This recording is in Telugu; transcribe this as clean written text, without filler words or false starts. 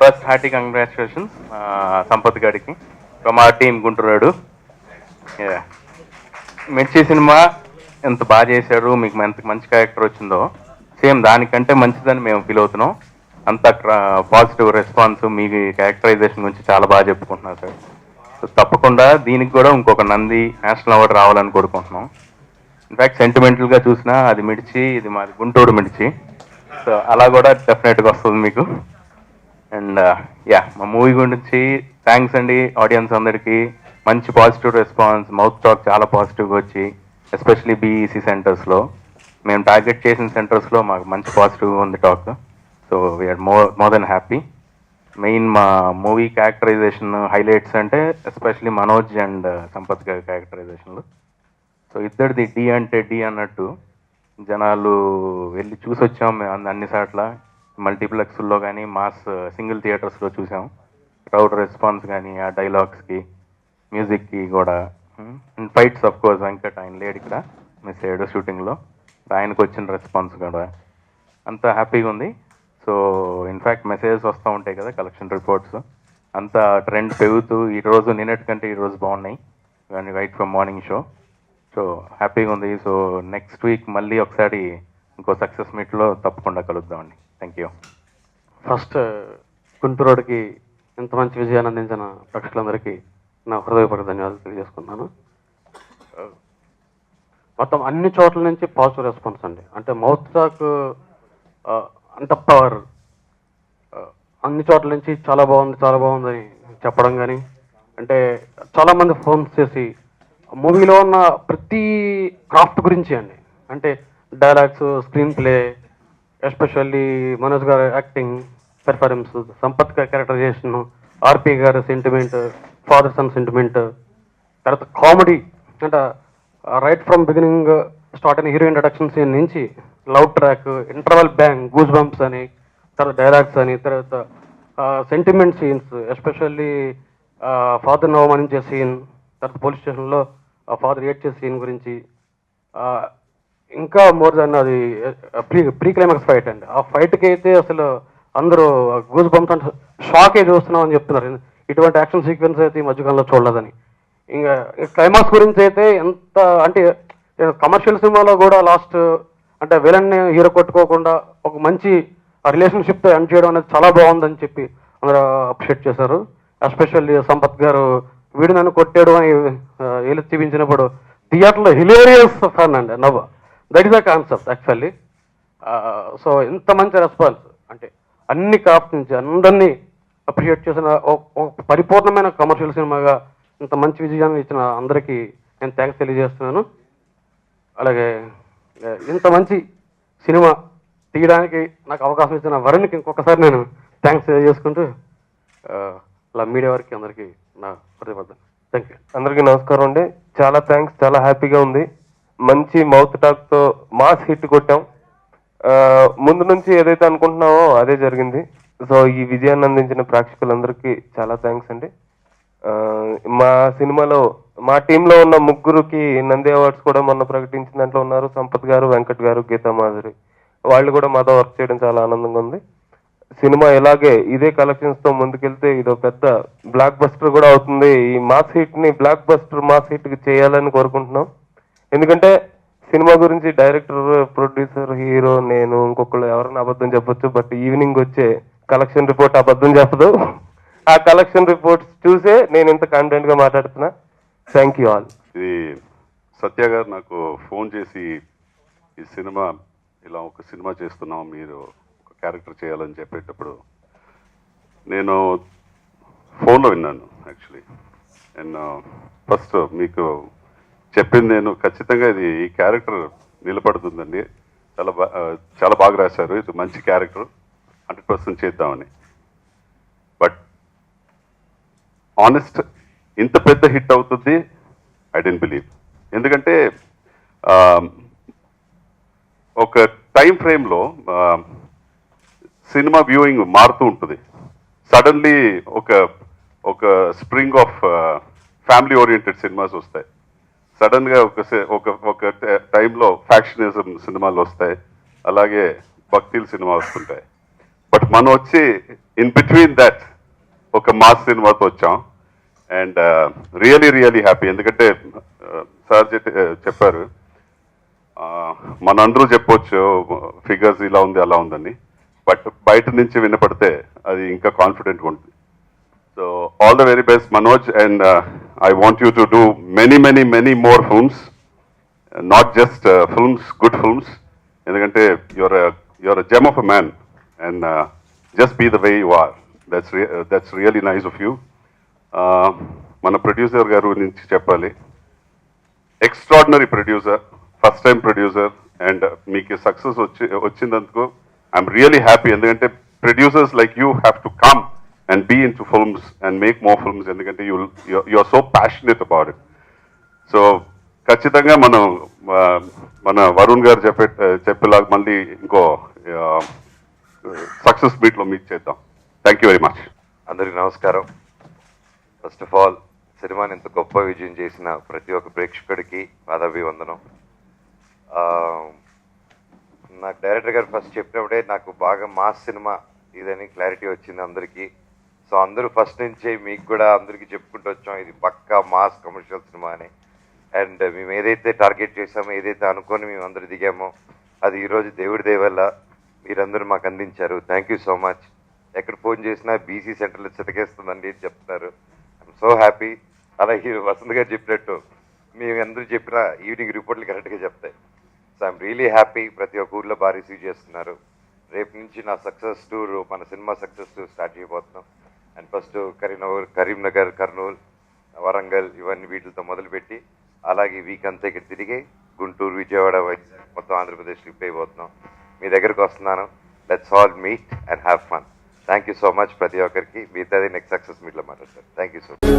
ఫస్ట్ హార్టీ కంగ్రాచులేషన్స్ సంపత్ గారికి ఫ్రమ్ our టీమ్ గుంటూరాడు. మిర్చి సినిమా ఎంత బాగా చేశారు, మీకు ఎంత మంచి క్యారెక్టర్ వచ్చిందో సేమ్ దానికంటే మంచిదని మేము ఫీల్ అవుతున్నాం. అంత పాజిటివ్ రెస్పాన్స్, మీ క్యారెక్టరైజేషన్ గురించి చాలా బాగా చెప్పుకుంటున్నారు సార్. సో తప్పకుండా దీనికి కూడా ఇంకొక నంది నేషనల్ అవార్డు రావాలని కోరుకుంటున్నాం. ఇన్ఫ్యాక్ట్ సెంటిమెంటల్గా చూసినా అది మిర్చి, ఇది మాది గుంటూరు మిర్చి. సో అలా కూడా డెఫినెట్గా వస్తుంది మీకు. అండ్ మా మూవీ గురించి థ్యాంక్స్ అండి ఆడియన్స్ అందరికీ. మంచి పాజిటివ్ రెస్పాన్స్, మౌత్ టాక్ చాలా పాజిటివ్గా వచ్చి, ఎస్పెషలీ బీఈసీ సెంటర్స్లో మేము టార్గెట్ చేసిన సెంటర్స్లో మాకు మంచి పాజిటివ్గా ఉంది talk. So we are more than happy. Main మా మూవీ క్యారెక్టరైజేషన్ హైలైట్స్ అంటే ఎస్పెషలీ మనోజ్ అండ్ సంపత్ గారి క్యారెక్టరైజేషన్లు. సో ఇద్దరిది డి అంటే డి అన్నట్టు జనాలు వెళ్ళి చూసి వచ్చాం మేము అన్ని సార్ల మల్టీప్లెక్స్లో కానీ మాస్ సింగిల్ థియేటర్స్లో చూసాం. క్రౌడ్ రెస్పాన్స్ కానీ ఆ డైలాగ్స్కి, మ్యూజిక్కి కూడా. And fights of course Venkat ఆయన లేడు ఇక్కడ, మిస్ అయ్యాడు షూటింగ్లో. ఆయనకు వచ్చిన రెస్పాన్స్ కూడా అంతా హ్యాపీగా ఉంది. సో ఇన్ఫ్యాక్ట్ మెసేజెస్ వస్తూ ఉంటాయి కదా కలెక్షన్ రిపోర్ట్స్, అంతా ట్రెండ్ పెరుగుతూ ఈరోజు నిన్నటి కంటే ఈరోజు బాగున్నాయి కానీ right from morning show. So హ్యాపీగా ఉంది. సో నెక్స్ట్ వీక్ మళ్ళీ ఒకసారి ఇంకో సక్సెస్ మీట్లో తప్పకుండా కలుద్దామండి. Thank you. ఫస్ట్ గుంటూరుకి ఇంత మంచి విజయాన్ని అందించిన ప్రేక్షకులందరికీ నా హృదయపూర్వక ధన్యవాదాలు తెలియజేసుకున్నాను. మొత్తం అన్ని చోట్ల నుంచి పాజిటివ్ రెస్పాన్స్ అండి. అంటే మౌత్ టాక్ అంత పవర్. అన్ని చోట్ల నుంచి చాలా బాగుందని చెప్పడం కానీ, అంటే చాలామంది ఫోన్స్ చేసి మూవీలో ఉన్న ప్రతి క్రాఫ్ట్ గురించి అండి, అంటే dialogues, screen play, especially Manoj గారి యాక్టింగ్ పెర్ఫార్మెన్స్, సంపత్ గారి క్యారెక్టరైజేషన్, ఆర్పి గారి సెంటిమెంట్, ఫాదర్ సన్ సెంటిమెంట్, తర్వాత కామెడీ. అంటే రైట్ ఫ్రమ్ బిగినింగ్ స్టార్ట్ అయిన హీరో ఇంట్రడక్షన్ సీన్ నుంచి love track, interval bang, goose bumps అని, తర్వాత డైలాగ్స్ అని, తర్వాత సెంటిమెంట్ సీన్స్, ఎస్పెషల్లీ ఫాదర్ని అవమానించే సీన్, తర్వాత పోలీస్ స్టేషన్లో ఫాదర్ ఏడ్చే సీన్ గురించి, ఇంకా మోర్ దాన్ అది ప్రీ క్లైమాక్స్ ఫైట్ అండి. ఆ ఫైట్కి అయితే అసలు అందరూ గూస్ బంప్స్ అంటే షాకే చూస్తున్నాం అని చెప్తున్నారు. ఇటువంటి యాక్షన్ సీక్వెన్స్ అయితే ఈ మధ్యకాలంలో చూడలేదని. ఇంకా క్లైమాక్స్ గురించి అయితే ఎంత అంటే కమర్షియల్ సినిమాలో కూడా లాస్ట్ అంటే విలన్ని హీరో కొట్టుకోకుండా ఒక మంచి రిలేషన్షిప్తో ఎండ్ చేయడం అనేది చాలా బాగుందని చెప్పి అందరూ అప్రిషియేట్ చేశారు. ఎస్పెషల్లీ సంపత్ గారు వీడు నన్ను కొట్టాడు అని ఏలు చూపించినప్పుడు థియేటర్లో హిలేరియస్ ఫన్ అండి, నవ్వు. That is the concept actually. So ఇంత మంచి రెస్పాన్స్ అంటే అన్ని క్రాఫ్ట్ నుంచి అందరినీ అప్రిషియేట్ చేసిన ఒక పరిపూర్ణమైన కమర్షియల్ సినిమాగా ఇంత మంచి విజయాన్ని ఇచ్చిన అందరికీ నేను థ్యాంక్స్ తెలియజేస్తున్నాను. అలాగే ఇంత మంచి సినిమా తీయడానికి నాకు అవకాశం ఇచ్చిన వరుణ్కి ఇంకొకసారి నేను థ్యాంక్స్ తెలియజేసుకుంటూ అలా మీడియా వారికి అందరికీ నా ప్రతిబద్ధం. Thank you. అందరికీ నమస్కారం అండి. చాలా థ్యాంక్స్, చాలా హ్యాపీగా ఉంది. మంచి మౌత్ టాక్తో మాస్ హిట్ కొట్టాం. ముందు నుంచి ఏదైతే అనుకుంటున్నామో అదే జరిగింది. సో ఈ విజయాన్ని అందించిన ప్రేక్షకులందరికీ చాలా థ్యాంక్స్ అండి. మా సినిమాలో మా టీంలో ఉన్న ముగ్గురికి నంది అవార్డ్స్ కూడా మొన్న ప్రకటించిన దాంట్లో ఉన్నారు. సంపత్ గారు, వెంకట్ గారు, గీతా మాధురి. వాళ్ళు కూడా మాతో వర్క్ చేయడం చాలా ఆనందంగా ఉంది. సినిమా ఇలాగే ఇదే కలెక్షన్స్ తో ముందుకెళ్తే ఇదో పెద్ద బ్లాక్ బస్టర్ కూడా అవుతుంది. ఈ మాస్ హిట్ ని బ్లాక్ బస్టర్ మాస్ హిట్ కి చేయాలని కోరుకుంటున్నాం. ఎందుకంటే సినిమా గురించి డైరెక్టర్, ప్రొడ్యూసర్, హీరో, నేను, ఇంకొకళ్ళు ఎవరైనా అబద్ధం చెప్పొచ్చు. బట్ ఈవినింగ్ వచ్చే కలెక్షన్ రిపోర్ట్ అబద్ధం చెప్పదు. ఆ కలెక్షన్ రిపోర్ట్స్ చూసే నేను ఇంత కాన్ఫిడెంట్ గా మాట్లాడుతున్నా. Thank you all. ఇది సత్య గారు నాకు ఫోన్ చేసి ఈ సినిమా ఇలా ఒక సినిమా చేస్తున్నాం, మీరు ఒక క్యారెక్టర్ చేయాలని చెప్పేటప్పుడు నేను ఫోన్లో విన్నాను. యాక్చువల్లీ నేను ఫస్ట్ మీకు చెప్పింది నేను ఖచ్చితంగా ఇది ఈ క్యారెక్టర్ నిలబడుతుందండి, చాలా బాగా రాశారు, ఇది మంచి క్యారెక్టర్, 100% చేద్దామని. బట్ ఆనెస్ట్ ఇంత పెద్ద హిట్ అవుతుంది ఐ డెంట్ బిలీవ్. ఎందుకంటే ఒక టైం ఫ్రేమ్లో సినిమా వ్యూయింగ్ మారుతూ ఉంటుంది. సడన్లీ ఒక spring of family oriented cinemas వస్తాయి. సడన్గా ఒక టైంలో ఫ్యాక్షనిజం సినిమాలు వస్తాయి, అలాగే భక్తిల సినిమా వస్తుంటాయి. బట్ మనం వచ్చి ఇన్ బిట్వీన్ దట్ ఒక మాస్ సినిమాతో వచ్చాం. And really happy. ఎందుకంటే సార్ చెప్పారు, మనందరూ చెప్పొచ్చు ఫిగర్స్ ఇలా ఉంది అలా ఉందని, బట్ బయట నుంచి వినపడితే అది ఇంకా కాన్ఫిడెంట్గా ఉంటుంది. So all the very best Manoj, and I want you to do many more films, not just films, good films. ఎందుకంటే your a gem of a man, and just be the way you are. That's really nice of you. మన ప్రొడ్యూసర్ గారు నుంచి చెప్పాలి, extraordinary producer, first time producer, and మీకు సక్సెస్ వచ్చినందుకు ఐఎమ్ రియలీ హ్యాపీ. ఎందుకంటే producers like you have to come and be in to films and make more films. ఎందుకంటే you are so passionate about it. So ఖచ్చితంగా మన వరుణ్ గారు చెప్పేలాగా మళ్ళీ ఇంకో సక్సెస్ మీట్లో మీట్ చేద్దాం. Thank you very much. అందరికీ నమస్కారం. ఫస్ట్ ఆఫ్ ఆల్, సినిమాని ఇంత గొప్ప విజయం చేసిన ప్రతి ఒక్క ప్రేక్షకుడికి పాదాభివందనం. నాకు డైరెక్టర్ గారు ఫస్ట్ చెప్పినప్పుడే నాకు బాగా మాస్ సినిమా ఇదని క్లారిటీ వచ్చింది అందరికీ. సో అందరూ ఫస్ట్ నుంచే మీకు కూడా అందరికీ చెప్పుకుంటూ వచ్చాం, ఇది పక్కా మాస్ కమర్షియల్ సినిమా అని. అండ్ మేము ఏదైతే టార్గెట్ చేసామో, ఏదైతే అనుకొని మేము అందరూ దిగామో, అది ఈరోజు దేవుడి దయ వల్ల మీరందరూ మాకు అందించారు. Thank you so much. ఎక్కడ ఫోన్ చేసినా బీసీ సెంటర్లో చితకేస్తుందండి అని చెప్తున్నారు. I'm so happy. అలాగే వసంత్ గారు చెప్పినట్టు మేము అందరూ చెప్పిన ఈవినింగ్ రిపోర్ట్లు కరెక్ట్గా చెప్తాయి. So I'm really happy. ప్రతి ఒక్క ఊర్లో బాగా రిసీవ్ చేస్తున్నారు. రేపు నుంచి నా సక్సెస్ టూర్, మన సినిమా సక్సెస్ టూర్ స్టార్ట్ చేయబోతున్నాం. అండ్ ఫస్ట్ కరీంనగర్, కర్నూలు, వరంగల్ ఇవన్నీ వీటితో మొదలుపెట్టి అలాగే వీక్ అంతా ఇక్కడ తిరిగి గుంటూరు, విజయవాడ, వైజాగ్ మొత్తం ఆంధ్రప్రదేశ్ ట్రిప్ అయిపోతున్నాం. మీ దగ్గరకు వస్తున్నాను. Let's all meet and have fun. Thank you so much ప్రతి ఒక్కరికి. మిగతాది నెక్స్ట్ సక్సెస్ మీట్లో మాట్లాడతారు. Thank you so much.